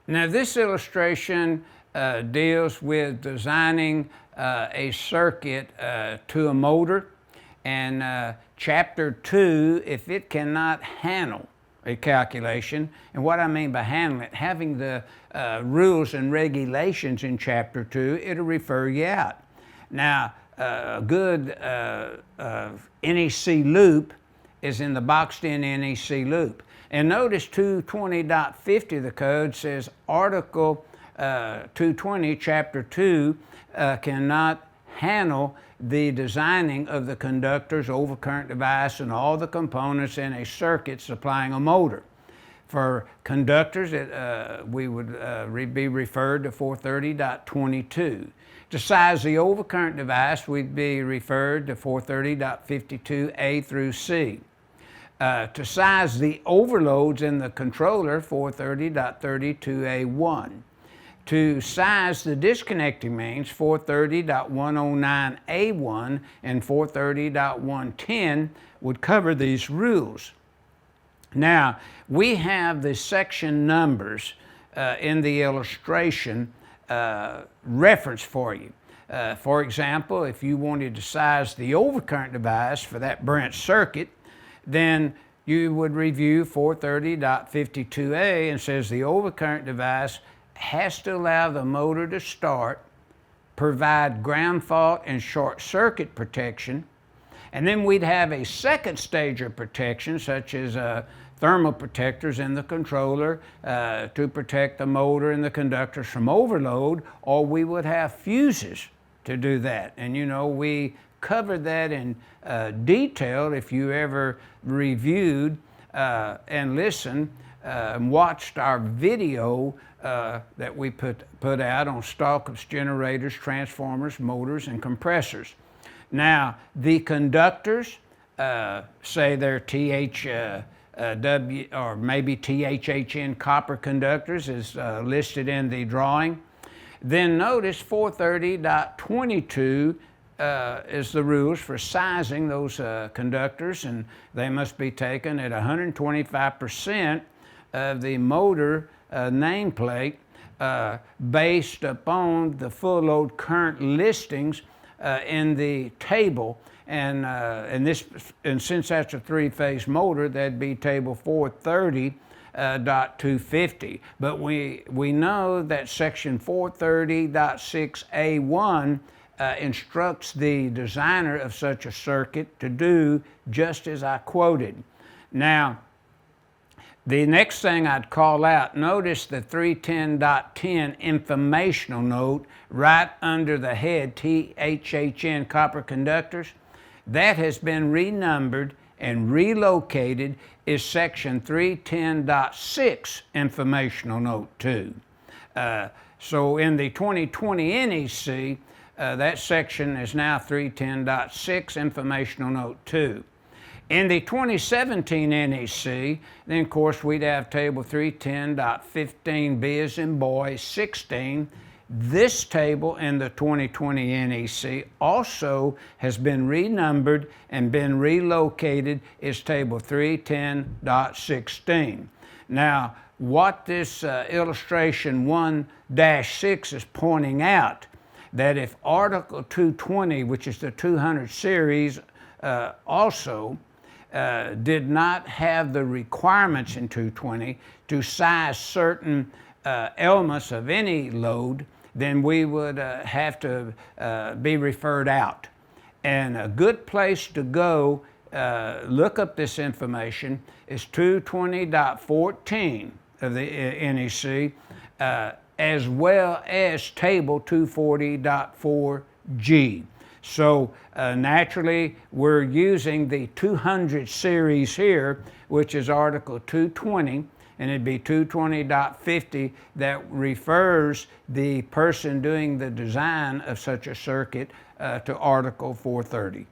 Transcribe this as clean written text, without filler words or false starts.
Now this illustration deals with designing a circuit to a motor, and chapter 2, if it cannot handle a calculation, and what I mean by handling it, having the rules and regulations in chapter 2, it'll refer you out. Now a good NEC loop is in the boxed in NEC loop. And notice 220.50 of the code says Article 220, Chapter 2, cannot handle the designing of the conductor's overcurrent device and all the components in a circuit supplying a motor. For conductors, we would be referred to 430.22. To size the overcurrent device, we'd be referred to 430.52A through C. To size the overloads in the controller, 430.32A1. To size the disconnecting mains, 430.109A1 and 430.110 would cover these rules. Now, we have the section numbers in the illustration reference for you. For example, if you wanted to size the overcurrent device for that branch circuit, then you would review 430.52A and says the overcurrent device has to allow the motor to start, provide ground fault and short circuit protection, and then we'd have a second stage of protection such as thermal protectors in the controller to protect the motor and the conductors from overload, or we would have fuses to do that. And you know, we covered that in detail if you ever reviewed and listened and watched our video that we put out on Stallcup's generators, transformers, motors, and compressors. Now, the conductors, say they're THW or maybe THHN copper conductors is listed in the drawing. Then notice 430.22 is the rules for sizing those conductors, and they must be taken at 125% of the motor nameplate based upon the full load current listings in the table. And since that's a three-phase motor, that'd be table 430.250. But we know that section 430.6A1 instructs the designer of such a circuit to do just as I quoted. Now, the next thing I'd call out, notice the 310.10 informational note right under the head THHN copper conductors. That has been renumbered and relocated is section 310.6 informational note 2. So in the 2020 NEC, that section is now 310.6 informational note 2. In the 2017 NEC, then of course we'd have table 310.15B as in boy 16. This table in the 2020 NEC also has been renumbered and been relocated is table 310.16. Now, what this illustration 1-6 is pointing out, that if Article 220, which is the 200 series, also did not have the requirements in 220 to size certain elements of any load, then we would have to be referred out. And a good place to go look up this information is 220.14 of the NEC, as well as table 240.4G. So naturally, we're using the 200 series here, which is Article 220, and it'd be 220.50 that refers the person doing the design of such a circuit to Article 430.